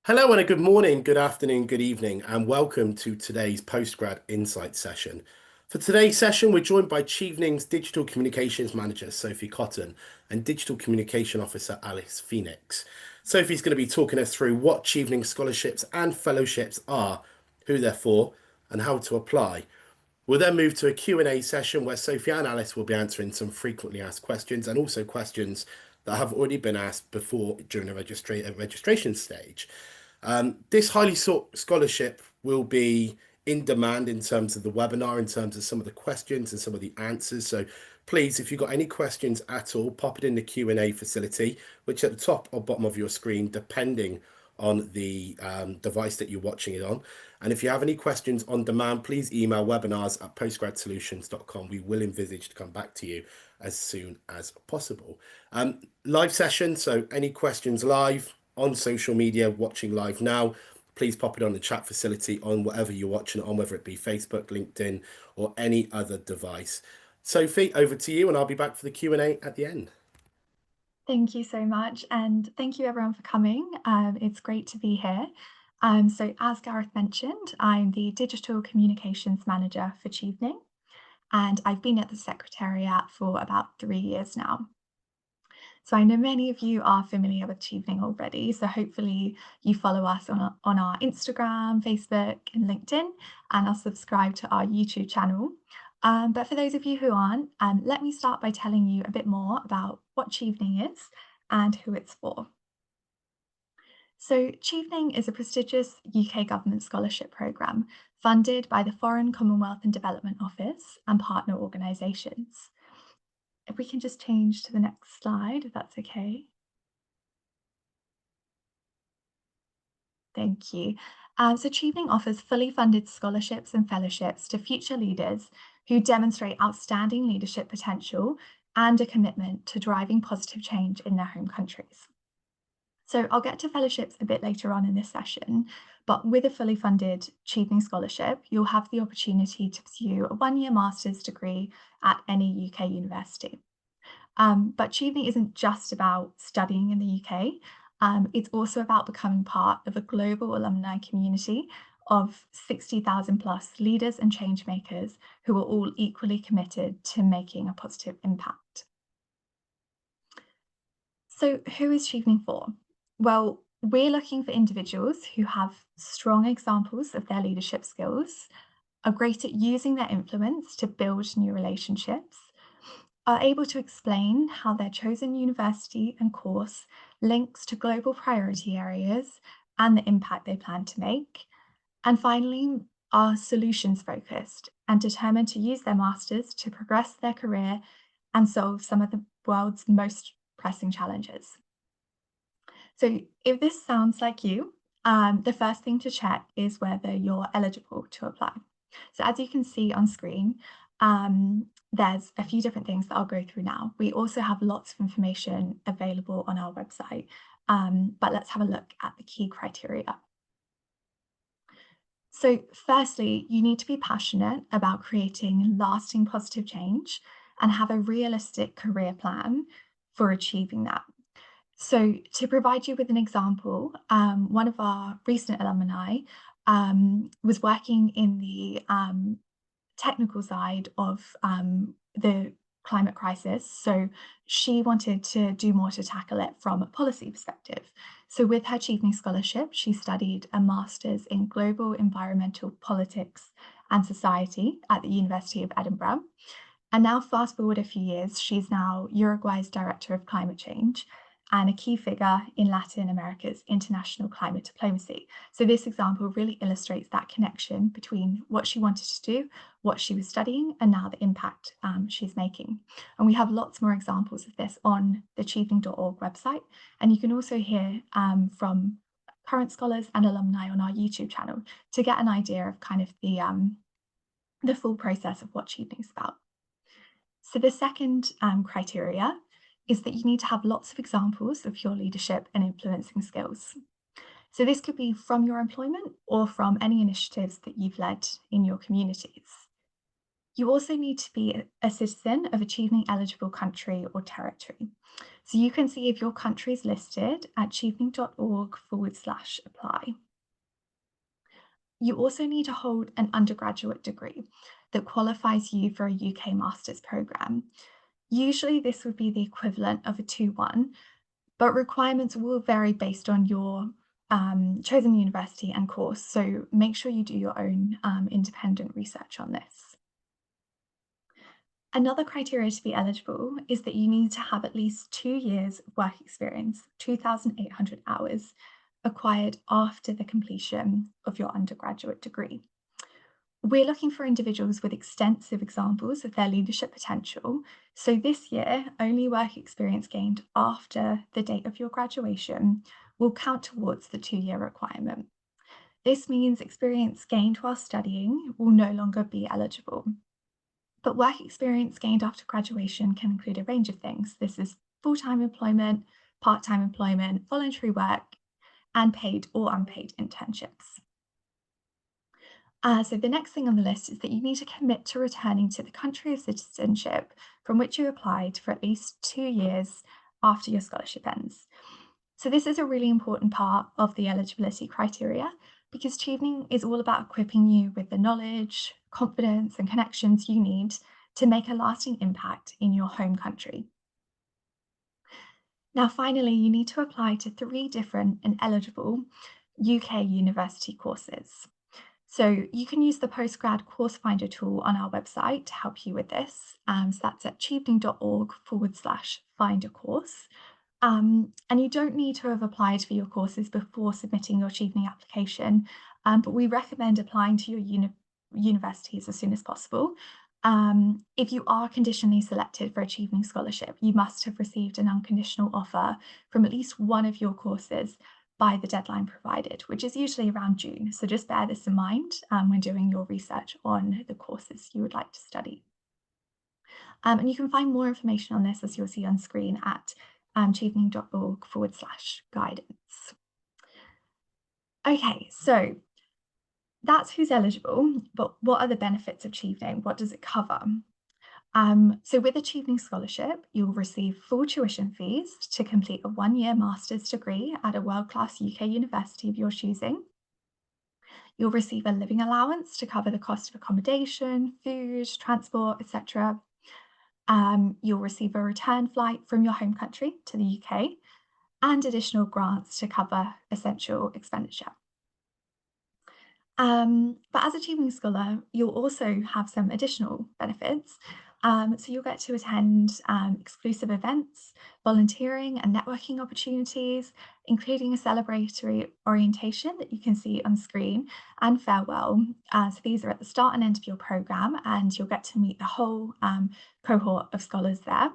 Hello and a good morning, good afternoon, good evening, and welcome to today's Postgrad Insight session. For today's session, we're joined by Chevening's Digital Communications Manager, Sophie Cotton, and Digital Communication Officer, Alice Phoenix. Sophie's going to be talking us through what Chevening Scholarships and Fellowships are, who they're for, and how to apply. We'll then move to a Q&A session where Sophie and Alice will be answering some frequently asked questions and also questions that have already been asked before during the registration stage. This highly sought scholarship will be in demand in terms of the webinar, in terms of some of the questions and some of the answers. So please, if you've got any questions at all, pop it in the Q&A facility, which at the top or bottom of your screen, depending on the device that you're watching it on. And if you have any questions on demand, please email webinars@postgradsolutions.com. We will envisage to come back to you as soon as possible. Live session, so any questions live on social media, watching live now, please pop it on the chat facility on whatever you're watching it on, whether it be Facebook, LinkedIn, or any other device. Sophie, over to you, and I'll be back for the Q&A at the end. Thank you so much, and thank you everyone for coming. It's great to be here. So as Gareth mentioned, I'm the Digital Communications Manager for Chevening, and I've been at the Secretariat for about 3 years now. So I know many of you are familiar with Chevening already, so hopefully you follow us on our Instagram, Facebook, and LinkedIn, and are subscribed to our YouTube channel. But for those of you who aren't, let me start by telling you a bit more about what Chevening is and who it's for. So Chevening is a prestigious UK government scholarship programme funded by the Foreign, Commonwealth and Development Office and partner organisations. If we can just change to the next slide, if that's okay. Thank you. So Chevening offers fully funded scholarships and fellowships to future leaders who demonstrate outstanding leadership potential and a commitment to driving positive change in their home countries. So I'll get to fellowships a bit later on in this session, but with a fully funded Chevening scholarship, you'll have the opportunity to pursue a one-year master's degree at any UK university. But Chevening isn't just about studying in the UK. It's also about becoming part of a global alumni community of 60,000 plus leaders and change makers who are all equally committed to making a positive impact. So who is Chevening for? Well, we're looking for individuals who have strong examples of their leadership skills, are great at using their influence to build new relationships, are able to explain how their chosen university and course links to global priority areas and the impact they plan to make. And finally, are solutions focused and determined to use their masters to progress their career and solve some of the world's most pressing challenges. So if this sounds like you, the first thing to check is whether you're eligible to apply. So as you can see on screen, there's a few different things that I'll go through now. We also have lots of information available on our website, but let's have a look at the key criteria. So firstly, you need to be passionate about creating lasting positive change and have a realistic career plan for achieving that. So to provide you with an example, one of our recent alumni was working in the technical side of the climate crisis. So she wanted to do more to tackle it from a policy perspective. So with her Chevening Scholarship, she studied a master's in global environmental politics and society at the University of Edinburgh. And now fast forward a few years, she's now Uruguay's Director of Climate Change and a key figure in Latin America's international climate diplomacy. So this example really illustrates that connection between what she wanted to do, what she was studying, and now the impact she's making. And we have lots more examples of this on the chevening.org website. And you can also hear from current scholars and alumni on our YouTube channel to get an idea of kind of the full process of what Chevening is about. So the second criteria is that you need to have lots of examples of your leadership and influencing skills. So this could be from your employment or from any initiatives that you've led in your communities. You also need to be a citizen of a Chevening eligible country or territory. So you can see if your country is listed at chevening.org/apply. You also need to hold an undergraduate degree that qualifies you for a UK master's programme. Usually, this would be the equivalent of a 2-1, but requirements will vary based on your chosen university and course. So make sure you do your own independent research on this. Another criteria to be eligible is that you need to have at least 2 years of work experience, 2,800 hours, acquired after the completion of your undergraduate degree. We're looking for individuals with extensive examples of their leadership potential. So this year, only work experience gained after the date of your graduation will count towards the 2-year requirement. This means experience gained while studying will no longer be eligible. But work experience gained after graduation can include a range of things. This is full-time employment, part-time employment, voluntary work, and paid or unpaid internships. So the next thing on the list is that you need to commit to returning to the country of citizenship from which you applied for at least 2 years after your scholarship ends. So this is a really important part of the eligibility criteria because Chevening is all about equipping you with the knowledge, confidence, and connections you need to make a lasting impact in your home country. Now, finally, you need to apply to 3 different and eligible UK university courses. So you can use the Postgrad Course Finder tool on our website to help you with this. So that's at chevening.org/find a course. And you don't need to have applied for your courses before submitting your Chevening application, but we recommend applying to your universities as soon as possible. If you are conditionally selected for a Chevening Scholarship, you must have received an unconditional offer from at least one of your courses by the deadline provided, which is usually around June. So just bear this in mind when doing your research on the courses you would like to study. And you can find more information on this, as you'll see on screen, at chevening.org/guidance. Okay, so that's who's eligible, but what are the benefits of Chevening? What does it cover? So with a Chevening Scholarship, you'll receive full tuition fees to complete a 1-year master's degree at a world-class UK university of your choosing. You'll receive a living allowance to cover the cost of accommodation, food, transport, etc. You'll receive a return flight from your home country to the UK and additional grants to cover essential expenditure. But as a Chevening Scholar, you'll also have some additional benefits. So you'll get to attend exclusive events, volunteering and networking opportunities, including a celebratory orientation that you can see on screen and farewell. So these are at the start and end of your programme, and you'll get to meet the whole cohort of scholars there.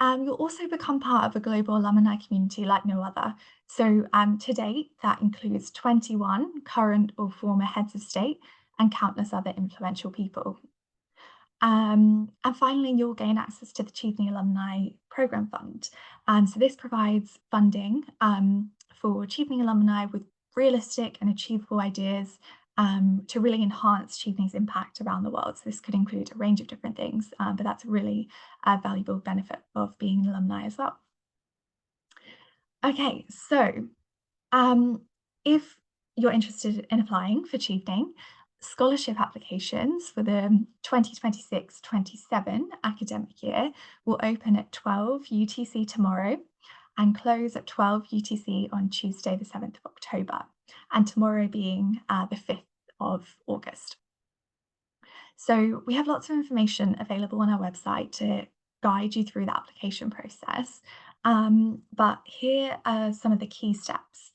You'll also become part of a global alumni community like no other. So to date, that includes 21 current or former heads of state and countless other influential people. And finally, you'll gain access to the Chevening Alumni Programme Fund. So this provides funding for Chevening alumni with realistic and achievable ideas to really enhance Chevening's impact around the world. So this could include a range of different things, but that's a really valuable benefit of being an alumni as well. Okay, so if you're interested in applying for Chevening, scholarship applications for the 2026-27 academic year will open at 12 UTC tomorrow and close at 12 UTC on Tuesday, the 7th of October, and tomorrow being the 5th of August. So we have lots of information available on our website to guide you through the application process. But here are some of the key steps.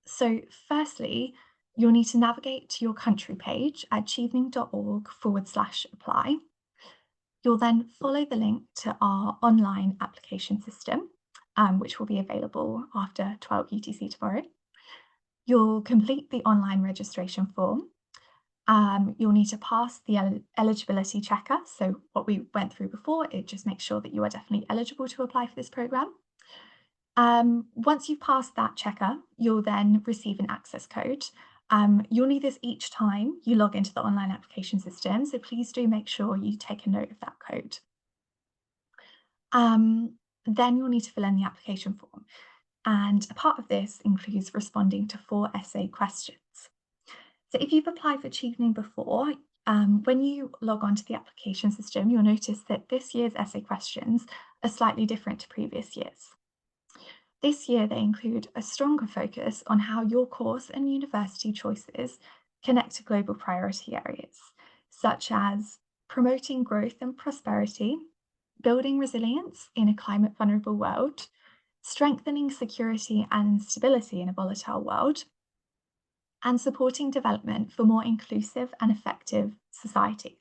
So firstly, you'll need to navigate to your country page at chevening.org/apply. You'll then follow the link to our online application system, which will be available after 12 UTC tomorrow. You'll complete the online registration form. You'll need to pass the eligibility checker. So what we went through before, it just makes sure that you are definitely eligible to apply for this programme. Once you've passed that checker, you'll then receive an access code. You'll need this each time you log into the online application system, so please do make sure you take a note of that code. Then you'll need to fill in the application form, and a part of this includes responding to 4 essay questions. So if you've applied for Chevening before, when you log on to the application system, you'll notice that this year's essay questions are slightly different to previous years. This year, they include a stronger focus on how your course and university choices connect to global priority areas, such as promoting growth and prosperity, building resilience in a climate vulnerable world, strengthening security and stability in a volatile world, and supporting development for more inclusive and effective societies.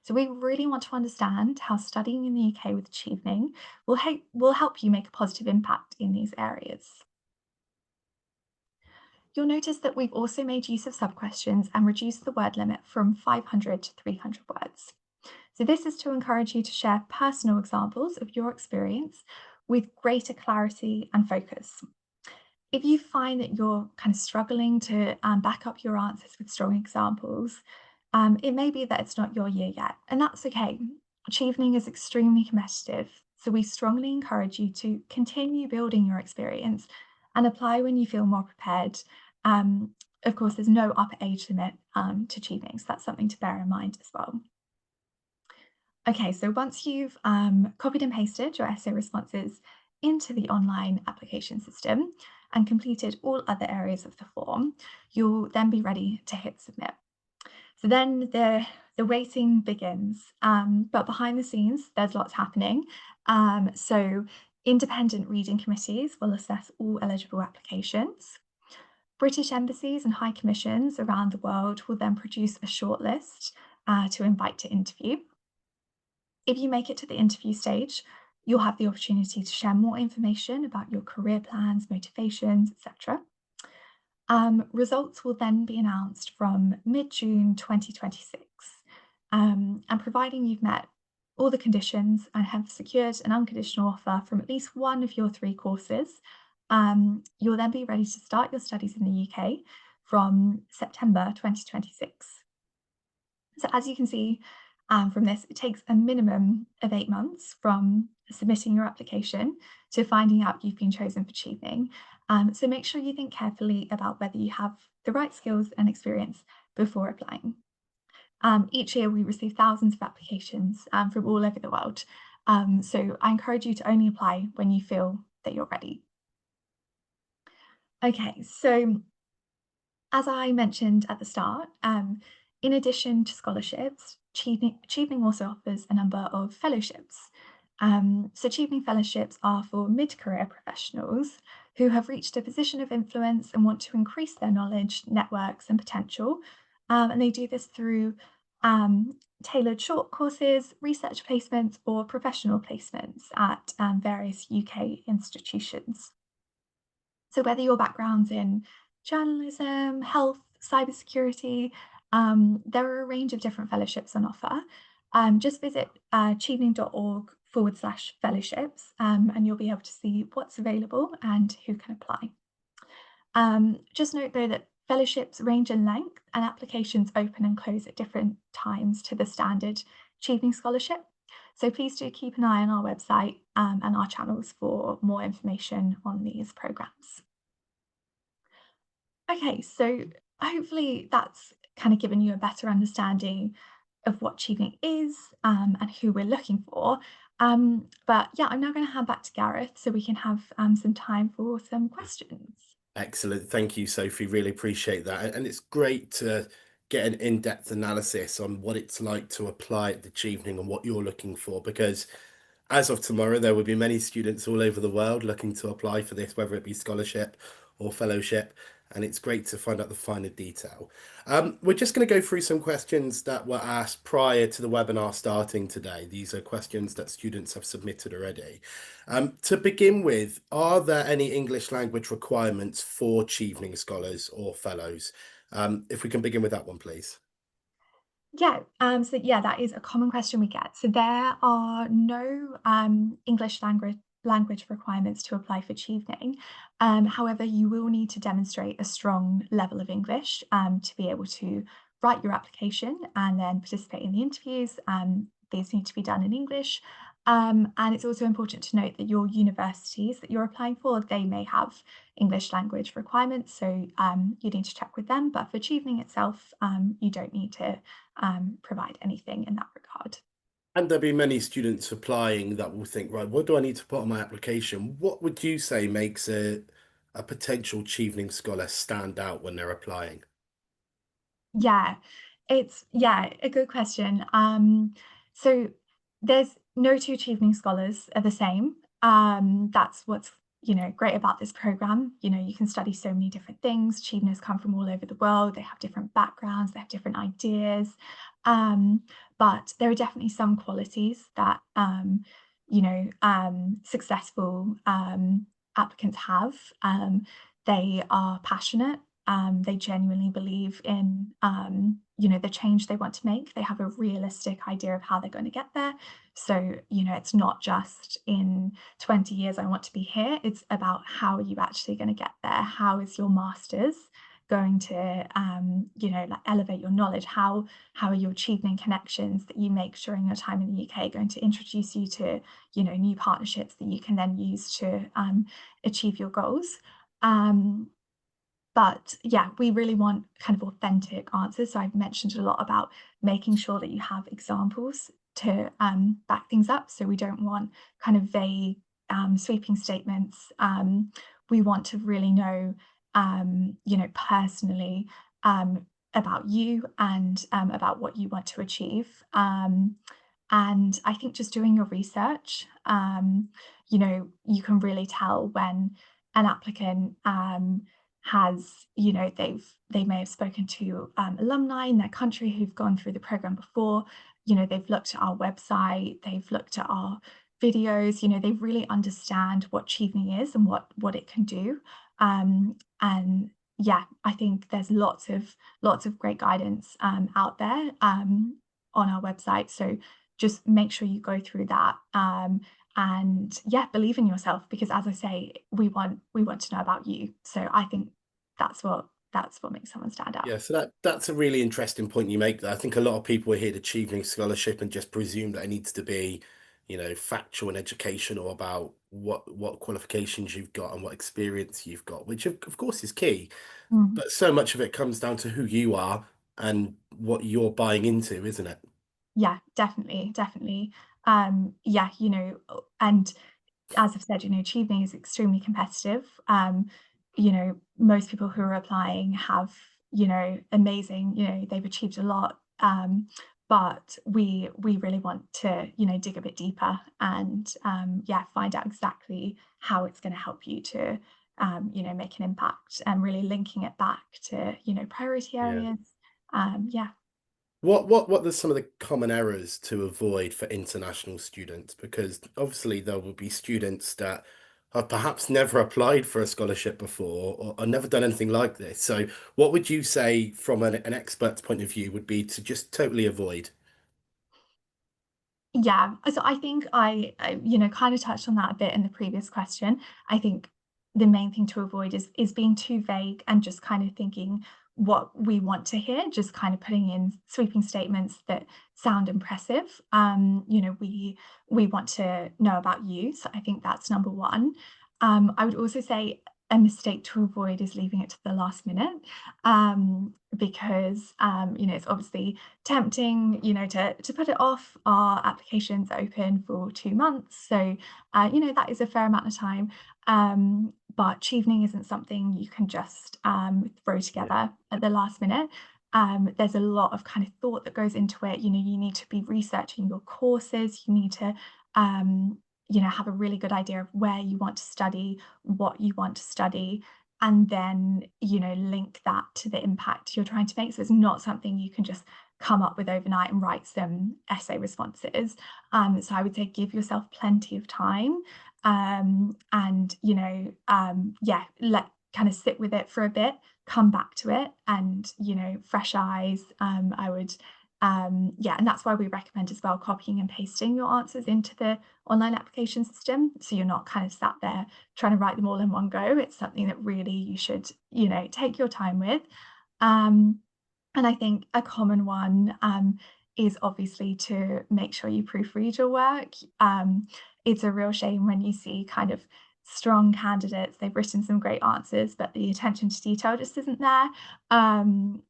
So we really want to understand how studying in the UK with Chevening will help you make a positive impact in these areas. You'll notice that we've also made use of sub-questions and reduced the word limit from 500 to 300 words. So this is to encourage you to share personal examples of your experience with greater clarity and focus. If you find that you're kind of struggling to back up your answers with strong examples, it may be that it's not your year yet, and that's okay. Chevening is extremely competitive, so we strongly encourage you to continue building your experience and apply when you feel more prepared. Of course, there's no upper age limit to Chevening, so that's something to bear in mind as well. Okay, so once you've copied and pasted your essay responses into the online application system and completed all other areas of the form, you'll then be ready to hit submit. So then the waiting begins, but behind the scenes, there's lots happening. So independent reading committees will assess all eligible applications. British embassies and high commissions around the world will then produce a shortlist to invite to interview. If you make it to the interview stage, you'll have the opportunity to share more information about your career plans, motivations, etc. Results will then be announced from mid-June 2026. And providing you've met all the conditions and have secured an unconditional offer from at least one of your 3 courses, you'll then be ready to start your studies in the UK from September 2026. So as you can see from this, it takes a minimum of 8 months from submitting your application to finding out you've been chosen for Chevening. So make sure you think carefully about whether you have the right skills and experience before applying. Each year we receive thousands of applications from all over the world. So I encourage you to only apply when you feel that you're ready. Okay, so as I mentioned at the start, in addition to scholarships, Chevening also offers a number of fellowships. So Chevening fellowships are for mid-career professionals who have reached a position of influence and want to increase their knowledge, networks, and potential. And they do this through tailored short courses, research placements, or professional placements at various UK institutions. So whether your background's in journalism, health, cybersecurity, there are a range of different fellowships on offer. Just visit chevening.org/fellowships and you'll be able to see what's available and who can apply. Just note though that fellowships range in length and applications open and close at different times to the standard Chevening Scholarship. So please do keep an eye on our website and our channels for more information on these programs. Okay, so hopefully that's kind of given you a better understanding of what Chevening is and who we're looking for. But yeah, I'm now going to hand back to Gareth so we can have some time for some questions. Excellent. Thank you, Sophie. Really appreciate that. And it's great to get an in-depth analysis on what it's like to apply at the Chevening and what you're looking for, because as of tomorrow, there will be many students all over the world looking to apply for this, whether it be scholarship or fellowship. And it's great to find out the finer detail. We're just going to go through some questions that were asked prior to the webinar starting today. These are questions that students have submitted already. To begin with, are there any English language requirements for Chevening scholars or fellows? If we can begin with that one, please. Yeah, so yeah, that is a common question we get. So there are no English language requirements to apply for Chevening. However, you will need to demonstrate a strong level of English to be able to write your application and then participate in the interviews. These need to be done in English. And it's also important to note that your universities that you're applying for, they may have English language requirements, so you need to check with them. But for Chevening itself, you don't need to provide anything in that regard. And there'll be many students applying that will think, right, what do I need to put on my application? What would you say makes a potential Chevening scholar stand out when they're applying? Yeah, it's a good question. So there's no two Chevening scholars are the same. That's what's great about this program. You can study so many different things. Cheveners come from all over the world. They have different backgrounds. They have different ideas. Um, but there are definitely some qualities that successful applicants have. They are passionate. They genuinely believe in the change they want to make. They have a realistic idea of how they're going to get there. So it's not just in 20 years I want to be here. It's about how are you actually going to get there. How is your masters going to like elevate your knowledge? How are your achieving connections that you make during your time in the UK going to introduce you to new partnerships that you can then use to achieve your goals? But yeah, we really want kind of authentic answers. So I've mentioned a lot about making sure that you have examples to back things up. So we don't want kind of vague, sweeping statements. We want to really know, personally about you and about what you want to achieve. And I think just doing your research, you can really tell when an applicant has they may have spoken to alumni in their country who've gone through the program before. They've looked at our website, they've looked at our videos. They really understand what Chevening is and what it can do. And yeah, I think there's lots of great guidance out there on our website. So just make sure you go through that. And yeah, believe in yourself, because as I say, we want to know about you. So I think that's what makes someone stand out. Yeah, so that's a really interesting point you make there. I think a lot of people hear the Chevening Scholarship and just presume that it needs to be, factual and educational about what qualifications you've got and what experience you've got, which of course is key. Mm. But so much of it comes down to who you are and what you're buying into, isn't it? Yeah, definitely, definitely. Yeah, and as I've said, Chevening is extremely competitive. Most people who are applying have, amazing, they've achieved a lot. But we really want to, dig a bit deeper and yeah, find out exactly how it's going to help you to make an impact, and really linking it back to, priority Yeah. areas. Yeah. What are some of the common errors to avoid for international students? Because obviously there will be students that have perhaps never applied for a scholarship before or never done anything like this. So what would you say from an expert's point of view would be to just totally avoid? Yeah, so I think I kind of touched on that a bit in the previous question. I think the main thing to avoid is being too vague and just kind of thinking what we want to hear, just kind of putting in sweeping statements that sound impressive. We want to know about you, so I think that's number one. I would also say a mistake to avoid is leaving it to the last minute, because it's obviously tempting, to put it off. Our application's open for 2 months, so that is a fair amount of time. But Chevening isn't something you can just throw Yeah. together at the last minute. There's a lot of kind of thought that goes into it. You need to be researching your courses. You need to um, have a really good idea of where you want to study, what you want to study, and then link that to the impact you're trying to make. So it's not something you can just come up with overnight and write some essay responses. So I would say give yourself plenty of time, and yeah, let kind of sit with it for a bit, come back to it, and fresh eyes. I would Yeah, and that's why we recommend as well copying and pasting your answers into the online application system. So you're not kind of sat there trying to write them all in one go. It's something that really you should, take your time with. Um, and I think a common one is obviously to make sure you proofread your work. It's a real shame when you see kind of strong candidates, they've written some great answers, but the attention to detail just isn't there.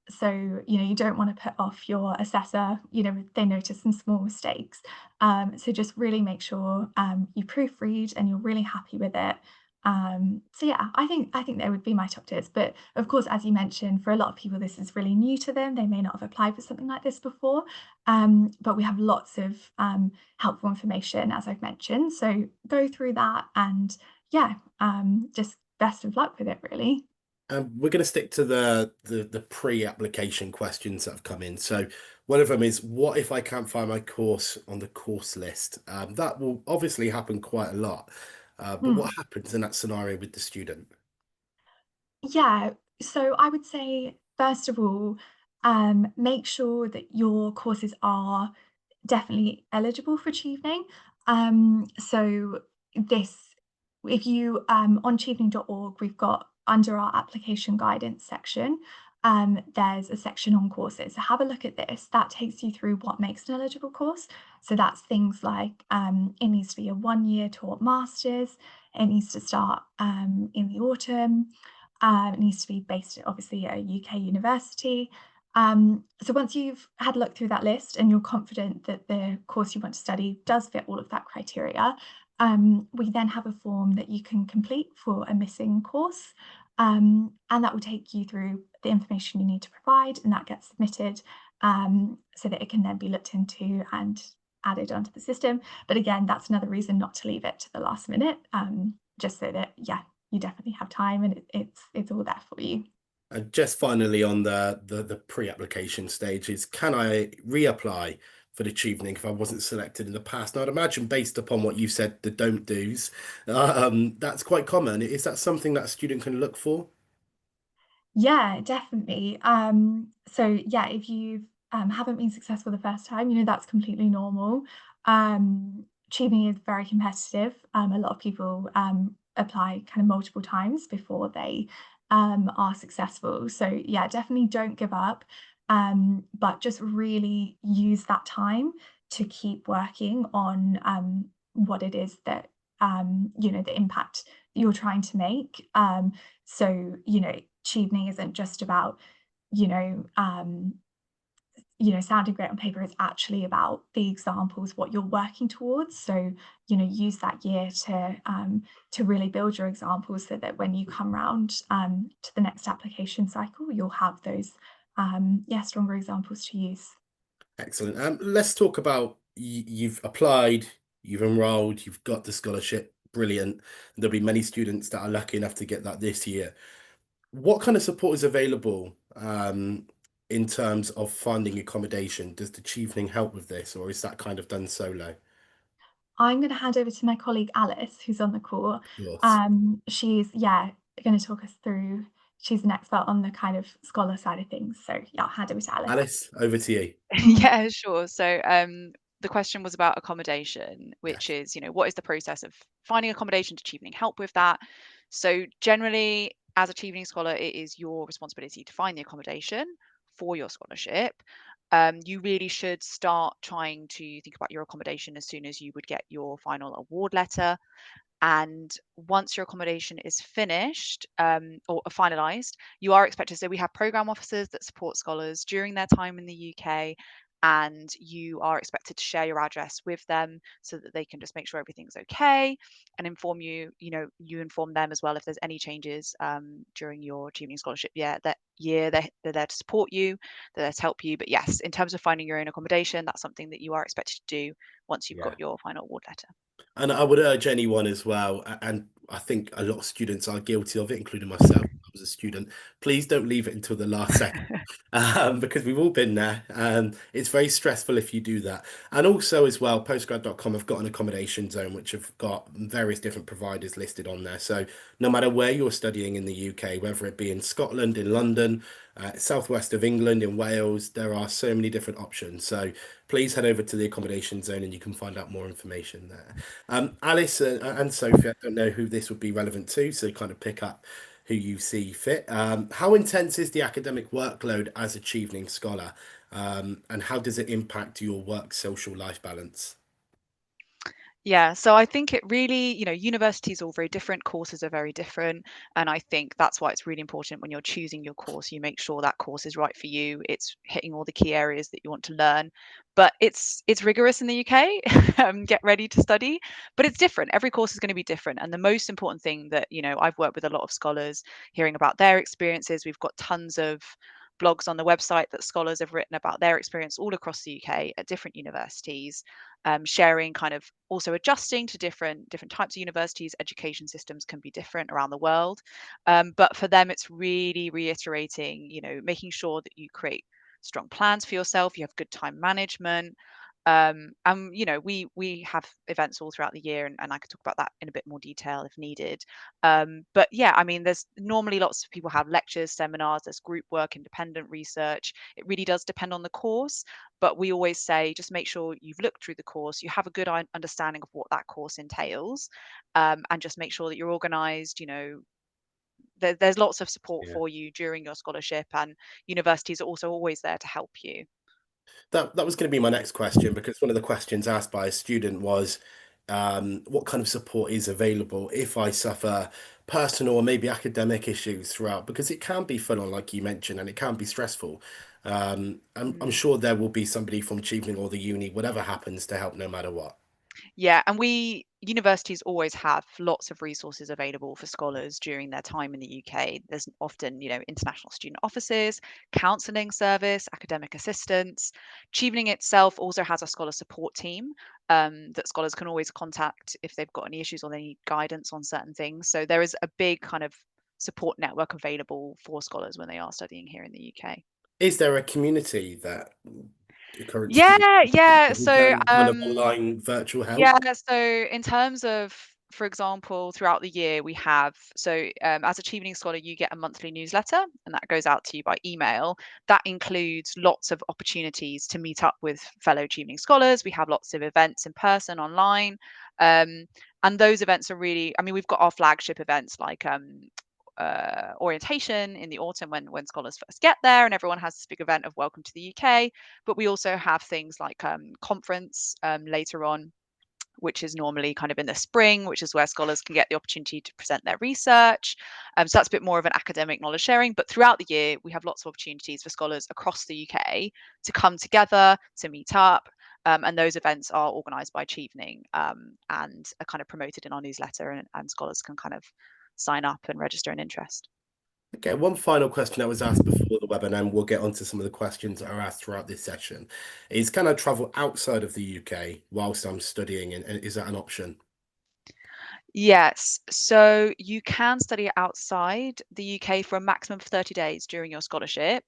So, you don't want to put off your assessor, if they notice some small mistakes. So just really make sure you proofread and you're really happy with it. So yeah, I think they would be my top tips. But of course, as you mentioned, for a lot of people, this is really new to them. They may not have applied for something like this before. But we have lots of helpful information, as I've mentioned. So go through that and yeah, just best of luck with it, really. We're going to stick to the pre-application questions that have come in. So one of them is, what if I can't find my course on the course list? That will obviously happen quite a lot. But what Mm. happens in that scenario with the student? Yeah, so I would say, first of all, make sure that your courses are definitely eligible for Chevening. So this, if you on chevening.org, we've got under our application guidance section, there's a section on courses. So have a look at this. That takes you through what makes an eligible course. So that's things like it needs to be a 1 year taught masters. It needs to start in the autumn. It needs to be based, obviously, at a UK university. So once you've had a look through that list and you're confident that the course you want to study does fit all of that criteria, we then have a form that you can complete for a missing course. And that will take you through the information you need to provide, and that gets submitted so that it can then be looked into and added onto the system. But again, that's another reason not to leave it to the last minute, just so that, yeah, you definitely have time and it's all there for you. And just finally on the pre-application stages, can I reapply for the tutoring if I wasn't selected in the past? Now, I'd imagine based upon what you said, the don't do's, that's quite common. Is that something that a student can look for? Yeah, definitely. So yeah, if you haven't been successful the first time, that's completely normal. Tubing is very competitive. A lot of people apply kind of multiple times before they are successful. So yeah, definitely don't give up. But just really use that time to keep working on what it is that the impact you're trying to make. So, cheapening isn't just about, you know, um, sounding great on paper. It's actually about the examples, what you're working towards. So, use that year to really build your examples so that when you come round to the next application cycle, you'll have those stronger examples to use. Excellent. Let's talk about you've applied, you've enrolled, you've got the scholarship. Brilliant. There'll be many students that are lucky enough to get that this year. What kind of support is available in terms of finding accommodation? Does the Chevening help with this, or is that kind of done solo? I'm going to hand over to my colleague Alice, who's on the call. Of course. She's, yeah, going to talk us through. She's an expert on the kind of scholar side of things. So yeah, I'll hand over to Alice. Alice, over to you. Yeah, sure. So, the question was about accommodation, which Yes. is, what is the process of finding accommodation to Chevening help with that? So, generally, as a Chevening scholar, it is your responsibility to find the accommodation for your scholarship. You really should start trying to think about your accommodation as soon as you would get your final award letter. And once your accommodation is finished or finalised, you are expected. So we have programme officers that support scholars during their time in the UK, and you are expected to share your address with them so that they can just make sure everything's okay and inform you. You inform them as well if there's any changes during your Chevening scholarship year. They're there to support you, they're there to help you. But yes, in terms of finding your own accommodation, that's something that you are expected to do once you've Yeah. got your final award letter. And I would urge anyone as well, and I think a lot of students are guilty of it, including myself. as a student, please don't leave it until the last second. Because we've all been there. It's very stressful if you do that. And also as well, postgrad.com have got an accommodation zone, which have got various different providers listed on there. So no matter where you're studying in the UK, whether it be in Scotland, in London, southwest of England, in Wales, there are so many different options. So please head over to the accommodation zone and you can find out more information there. Alice and Sophie, I don't know who this would be relevant to, so kind of pick up who you see fit. How intense is the academic workload as a Chevening scholar, and how does it impact your work social life balance? Yeah, so I think it really, universities are all very different, courses are very different, and I think that's why it's really important when you're choosing your course, you make sure that course is right for you, it's hitting all the key areas that you want to learn. But it's rigorous in the UK, get ready to study, but it's different. Every course is going to be different, and the most important thing that, I've worked with a lot of scholars, hearing about their experiences. We've got tons of blogs on the website that scholars have written about their experience all across the UK at different universities, sharing, kind of also adjusting to different types of universities. Education systems can be different around the world, but for them it's really reiterating, making sure that you create strong plans for yourself, you have good time management. And we have events all throughout the year, and I could talk about that in a bit more detail if needed. But yeah, I mean, there's normally lots of people have lectures, seminars, there's group work, independent research. It really does depend on the course, but we always say just make sure you've looked through the course, you have a good understanding of what that course entails, and just make sure that you're organized. There's lots of support Yeah. for you during your scholarship, and universities are also always there to help you. That was going to be my next question, because one of the questions asked by a student was, what kind of support is available if I suffer personal or maybe academic issues throughout? Because it can be full on, like you mentioned, and it can be stressful. I'm Mm. sure there will be somebody from Chevening or the uni, whatever happens, to help no matter what. Yeah, and universities always have lots of resources available for scholars during their time in the UK. There's often, international student offices, counselling service, academic assistance. Chevening itself also has a scholar support team, that scholars can always contact if they've got any issues or they need guidance on certain things. So there is a big kind of support network available for scholars when they are studying here in the UK. Is there a community that the current students Yeah, yeah. So can kind of online virtual help? yeah, so in terms of, for example, throughout the year, we have, so as a Chevening Scholar, you get a monthly newsletter and that goes out to you by email. That includes lots of opportunities to meet up with fellow Chevening Scholars. We have lots of events in person, online. Um, and those events are really, I mean, we've got our flagship events like orientation in the autumn when scholars first get there, and everyone has this big event of welcome to the UK. But we also have things like conference later on, which is normally kind of in the spring, which is where scholars can get the opportunity to present their research. So that's a bit more of an academic knowledge sharing. But throughout the year, we have lots of opportunities for scholars across the UK to come together, to meet up. And those events are organised by Chevening, and are kind of promoted in our newsletter, and scholars can kind of sign up and register an interest. Okay, one final question that was asked before the webinar, and we'll get onto some of the questions that are asked throughout this session, is can I travel outside of the UK whilst I'm studying, and is that an option? Yes, so you can study outside the UK for a maximum of 30 days during your scholarship,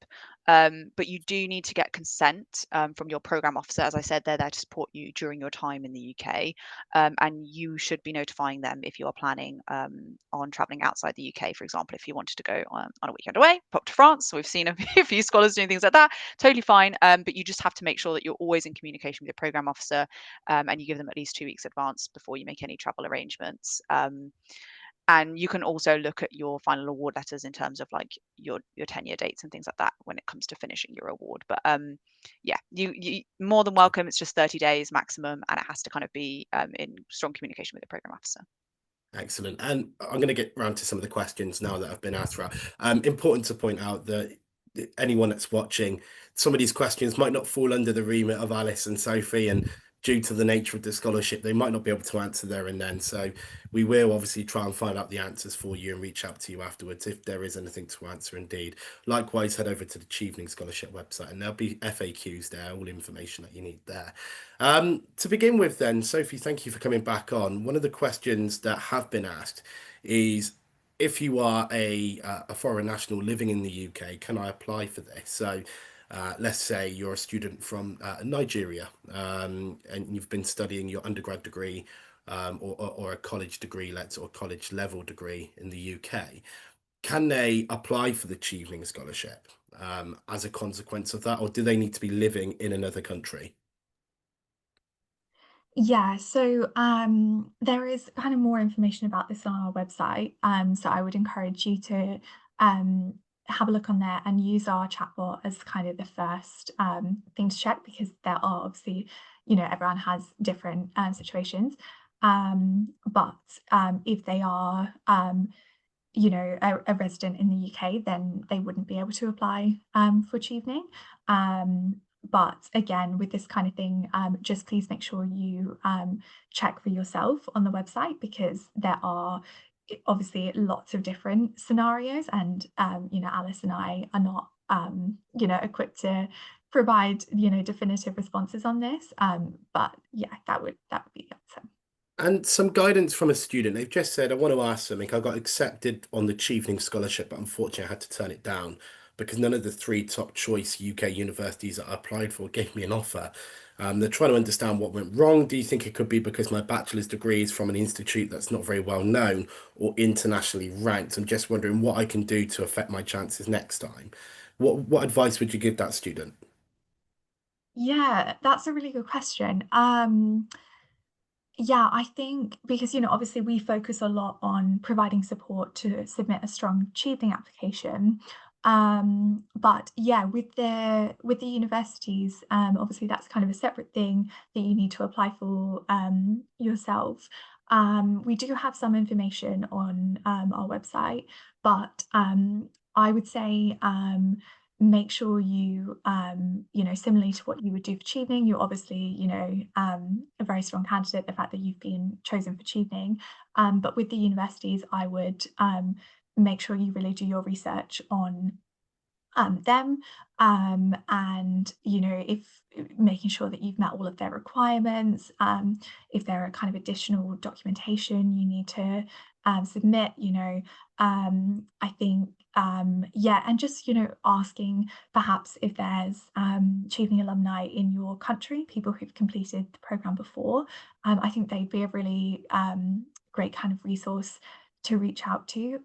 but you do need to get consent, from your program officer. As I said, they're there to support you during your time in the UK, and you should be notifying them if you are planning, on traveling outside the UK. For example, if you wanted to go on a weekend away, pop to France. We've seen a few scholars doing things like that. Totally fine, but you just have to make sure that you're always in communication with your program officer, and you give them at least 2 weeks advance before you make any travel arrangements. And you can also look at your final award letters in terms of like your tenure dates and things like that when it comes to finishing your award. But yeah, you more than welcome. It's just 30 days maximum, and it has to kind of be in strong communication with the program officer. Excellent. And I'm going to get round to some of the questions now that have been asked for. Important to point out that anyone that's watching, some of these questions might not fall under the remit of Alice and Sophie, and due to the nature of the scholarship, they might not be able to answer there and then. So we will obviously try and find out the answers for you and reach out to you afterwards if there is anything to answer indeed. Likewise, head over to the Chevening Scholarship website and there'll be FAQs there, all information that you need there. To begin with then, Sophie, thank you for coming back on. One of the questions that have been asked is, if you are a foreign national living in the UK, can I apply for this? So, let's say you're a student from Nigeria, and you've been studying your undergrad degree, or a college degree, or college level degree in the UK. Can they apply for the Chevening Scholarship as a consequence of that, or do they need to be living in another country? Yeah, so there is kind of more information about this on our website. So I would encourage you to um, have a look on there and use our chatbot as kind of the first thing to check, because there are obviously, everyone has different situations. But if they are a resident in the UK, then they wouldn't be able to apply for Chevening. But again, with this kind of thing, just please make sure you check for yourself on the website, because there are obviously lots of different scenarios, and Alice and I are not equipped to provide definitive responses on this. But yeah, that would be the answer. And some guidance from a student. They've just said, I want to ask something. I got accepted on the Chevening Scholarship, but unfortunately I had to turn it down because none of the three top choice UK universities that I applied for gave me an offer. They're trying to understand what went wrong. Do you think it could be because my bachelor's degree is from an institute that's not very well known or internationally ranked? I'm just wondering what I can do to affect my chances next time. What advice would you give that student? Yeah, that's a really good question. Yeah, I think because, obviously we focus a lot on providing support to submit a strong achieving application. But yeah, with the universities, obviously that's kind of a separate thing that you need to apply for yourself. We do have some information on our website, but I would say make sure you similarly to what you would do for Chevening, you're obviously a very strong candidate, the fact that you've been chosen for Chevening. But with the universities, I would make sure you really do your research on them, and if making sure that you've met all of their requirements. If there are kind of additional documentation you need to submit, I think yeah, and just asking perhaps if there's achieving alumni in your country, people who've completed the program before. I think they'd be a really great kind of resource to reach out to,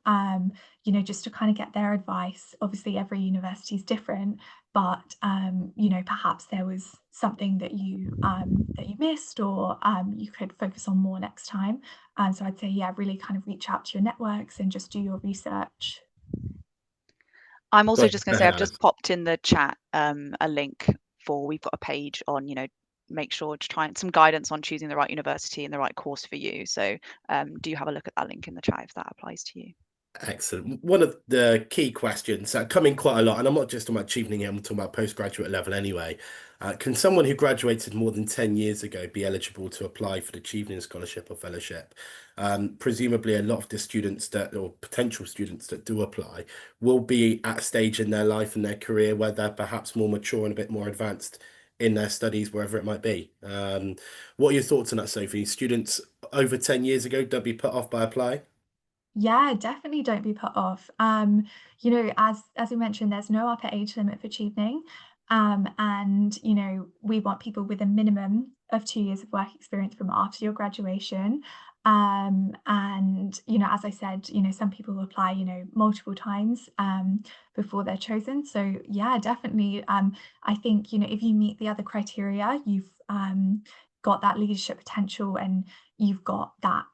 just to kind of get their advice. Obviously, every university is different, but perhaps there was something that you missed, or you could focus on more next time. So I'd say, yeah, really kind of reach out to your networks and just do your research. I'm also Sorry, just going go to say ahead, I've Alice. just popped in the chat a link for we've got a page on make sure to try and some guidance on choosing the right university and the right course for you. So do have a look at that link in the chat if that applies to you. Excellent. One of the key questions that come in quite a lot, and I'm not just talking about cheapening here, I'm talking about postgraduate level anyway. Can someone who graduated more than 10 years ago be eligible to apply for the Chevening Scholarship or Fellowship? Presumably, a lot of the students that, or potential students that do apply, will be at a stage in their life and their career where they're perhaps more mature and a bit more advanced in their studies, wherever it might be. What are your thoughts on that, Sophie? Students over 10 years ago, don't be put off by applying? Yeah, definitely don't be put off. As we mentioned, there's no upper age limit for cheapening. And we want people with a minimum of 2 years of work experience from after your graduation. And as I said, some people apply, multiple times before they're chosen. So yeah, definitely. I think, if you meet the other criteria, you've got that leadership potential, and you've got that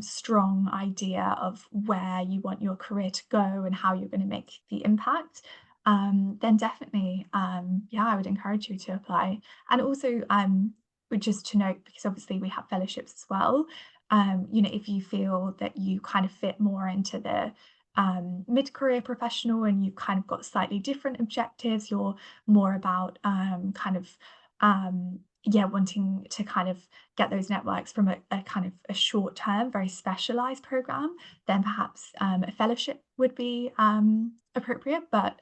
strong idea of where you want your career to go and how you're going to make the impact, then definitely, yeah, I would encourage you to apply. And also, just to note, because obviously we have fellowships as well, if you feel that you kind of fit more into the mid-career professional, and you've kind of got slightly different objectives, you're more about kind of yeah, wanting to kind of get those networks from a kind of a short term, very specialized program, then perhaps a fellowship would be appropriate. But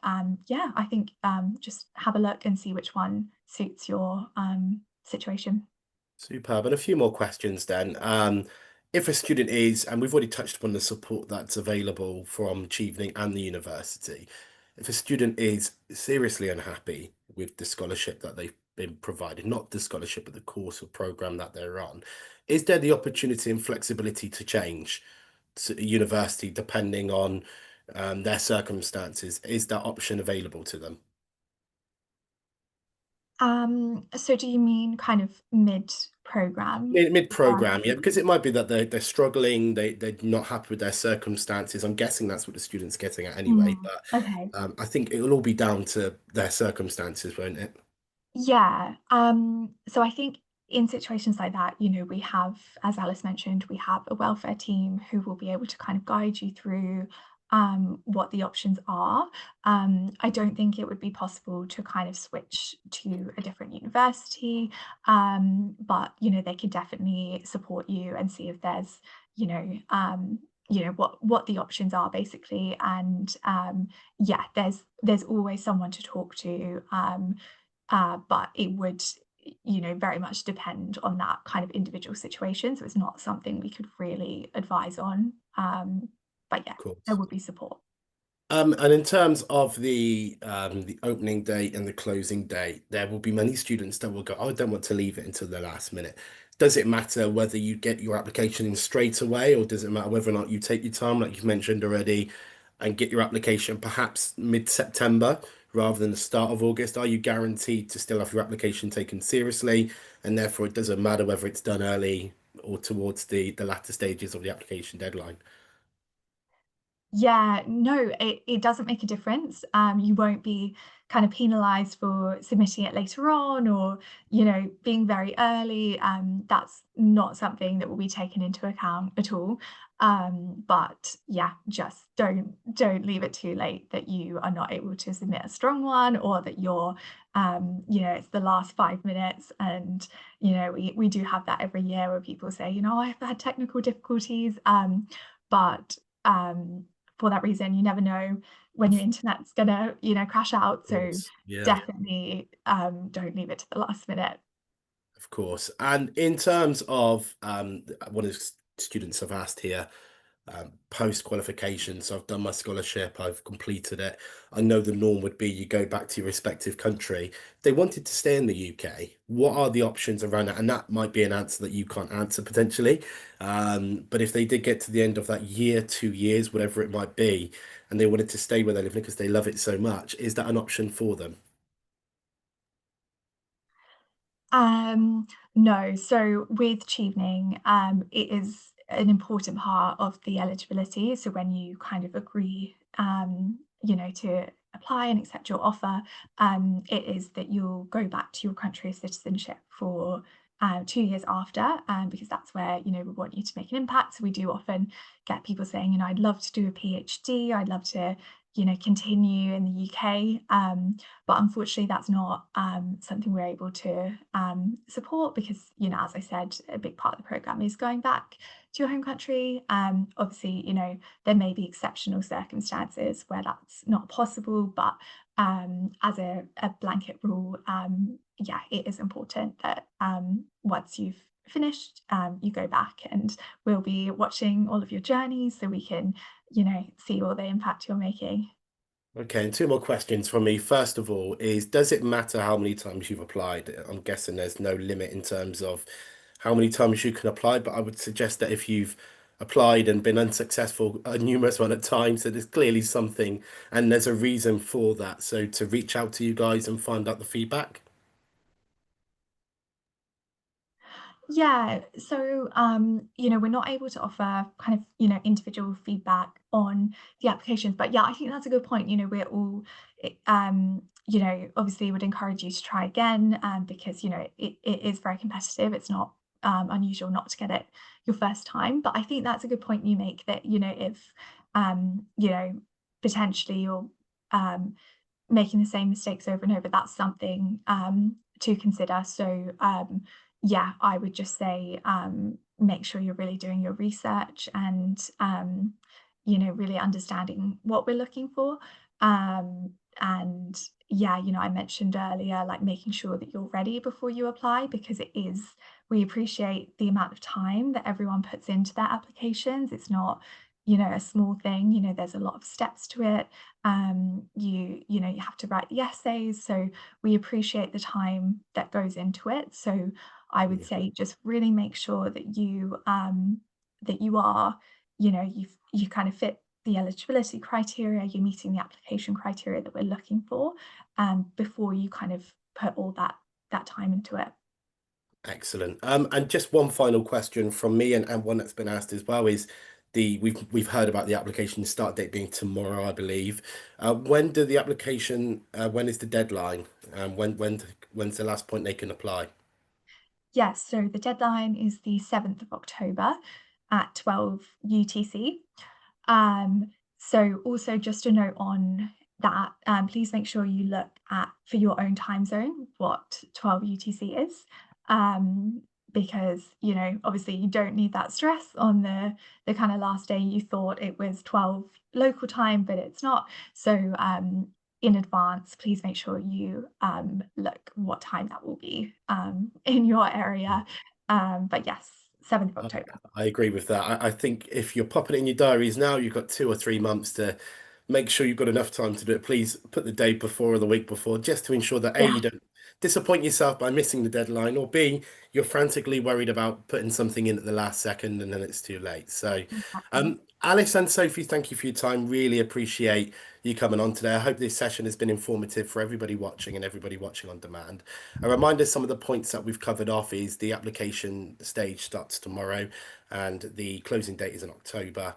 yeah, I think just have a look and see which one suits your situation. Superb. And a few more questions then. if a student is, and we've already touched upon the support that's available from Chevening and the university, if a student is seriously unhappy with the scholarship that they've been provided, not the scholarship, but the course or program that they're on, is there the opportunity and flexibility to change to a university depending on their circumstances? Is that option available to them? So do you mean kind of mid-program? Mid-program, yeah, because it might be that they're struggling, they're not happy with their circumstances. I'm guessing that's what the student's getting at anyway, Mm, but okay. I think it will all be down to their circumstances, won't it? Yeah. So I think in situations like that, we have, as Alice mentioned, we have a welfare team who will be able to kind of guide you through what the options are. I don't think it would be possible to kind of switch to a different university, but they could definitely support you and see if there's, you know, um, what the options are basically. And yeah, there's always someone to talk to. But it would, very much depend on that kind of individual situation. So it's not something we could really advise on. But yeah, Of there course. would be support. And in terms of the opening date and the closing date, there will be many students that will go, "Oh, I don't want to leave it until the last minute." Does it matter whether you get your application in straight away, or does it matter whether or not you take your time, like you've mentioned already, and get your application perhaps mid-September rather than the start of August? Are you guaranteed to still have your application taken seriously, and therefore it doesn't matter whether it's done early or towards the latter stages of the application deadline? Yeah, no, it doesn't make a difference. You won't be kind of penalized for submitting it later on or, being very early. That's not something that will be taken into account at all. But yeah, just don't leave it too late that you are not able to submit a strong one or that you're it's the last 5 minutes. And we do have that every year where people say, I've had technical difficulties. But for that reason, you never know when your internet's gonna, crash out. Of So course. Yeah. definitely, don't leave it to the last minute. Of course. And in terms of what is students have asked here, post qualification. So I've done my scholarship, I've completed it. I know the norm would be you go back to your respective country. If they wanted to stay in the UK, what are the options around that? And that might be an answer that you can't answer potentially. But if they did get to the end of that year, 2 years, whatever it might be, and they wanted to stay where they live because they love it so much, is that an option for them? Um, no. So with Chevening, it is an important part of the eligibility. So when you kind of agree, to apply and accept your offer, it is that you'll go back to your country of citizenship for 2 years after, because that's where, we want you to make an impact. So we do often get people saying, I'd love to do a PhD, I'd love to, continue in the UK. But unfortunately, that's not something we're able to support because, as I said, a big part of the program is going back to your home country. Obviously, there may be exceptional circumstances where that's not possible, but as a blanket rule, yeah, it is important that once you've finished, you go back and we'll be watching all of your journeys so we can, see all the impact you're making. Okay, and two more questions from me. First of all, is does it matter how many times you've applied? I'm guessing there's no limit in terms of how many times you can apply, but I would suggest that if you've applied and been unsuccessful a numerous amount of times, that there's clearly something and there's a reason for that. So to reach out to you guys and find out the feedback. Yeah, so we're not able to offer kind of, individual feedback on the applications, but yeah, I think that's a good point. We're all obviously would encourage you to try again, because it is very competitive. It's not unusual not to get it your first time. But I think that's a good point you make that, if potentially you're um making the same mistakes over and over, that's something to consider. So, yeah, I would just say make sure you're really doing your research and, really understanding what we're looking for. And yeah, I mentioned earlier, like making sure that you're ready before you apply, because we appreciate the amount of time that everyone puts into their applications. It's not, a small thing, there's a lot of steps to it. You have to write the essays. So we appreciate the time that goes into it. So I would Yeah. say just really make sure that you are, you kind of fit the eligibility criteria, you're meeting the application criteria that we're looking for, before you kind of put all that time into it. Excellent. And just one final question from me, and one that's been asked as well is we've heard about the application start date being tomorrow, I believe. When do the application? When is the deadline? When's the last point they can apply? Yes, so the deadline is the 7th of October at 12 UTC. So also just a note on that, please make sure you look at, for your own time zone, what 12 UTC is. Because, obviously you don't need that stress on the kind of last day you thought it was 12 local time, but it's not. So in advance, please make sure you look what time that will be in your area. But yes, 7th of October. I agree with that. I think if you're popping it in your diaries now, you've got 2 or 3 months to make sure you've got enough time to do it. Please put the day before or the week before, just to ensure that A, Yeah, you don't disappoint yourself by missing the deadline, or B, you're frantically worried about putting something in at the last second and then it's too late. So, exactly. Alice and Sophie, thank you for your time. Really appreciate you coming on today. I hope this session has been informative for everybody watching and everybody watching on demand. A reminder, some of the points that we've covered off is the application stage starts tomorrow and the closing date is in October.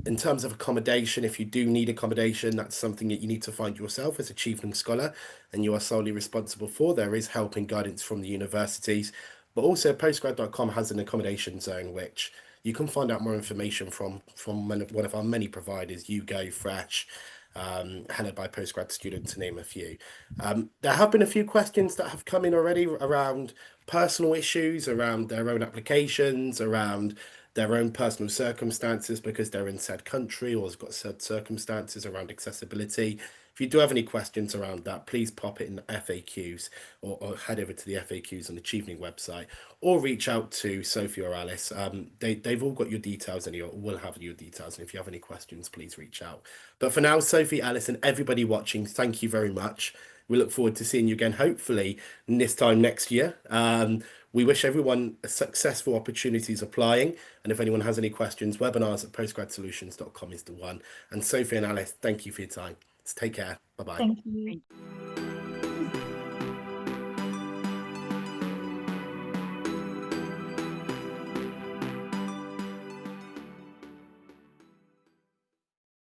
In terms of accommodation, if you do need accommodation, that's something that you need to find yourself as a Chevening Scholar and you are solely responsible for. There is help and guidance from the universities, but also postgrad.com has an accommodation zone which you can find out more information from one of our many providers, YouGo, Fresh, handled by postgrad students, to name a few. There have been a few questions that have come in already around personal issues, around their own applications, around their own personal circumstances because they're in said country or has got said circumstances around accessibility. If you do have any questions around that, please pop it in the FAQs or head over to the FAQs on the Chevening website or reach out to Sophie or Alice. They've all got your details and you will have your details. And if you have any questions, please reach out. But for now, Sophie, Alice, and everybody watching, thank you very much. We look forward to seeing you again, hopefully, this time next year. We wish everyone a successful opportunities applying. And if anyone has any questions, webinars at postgradsolutions.com is the one. And Sophie and Alice, thank you for your time. Take care. Bye bye. Thank you.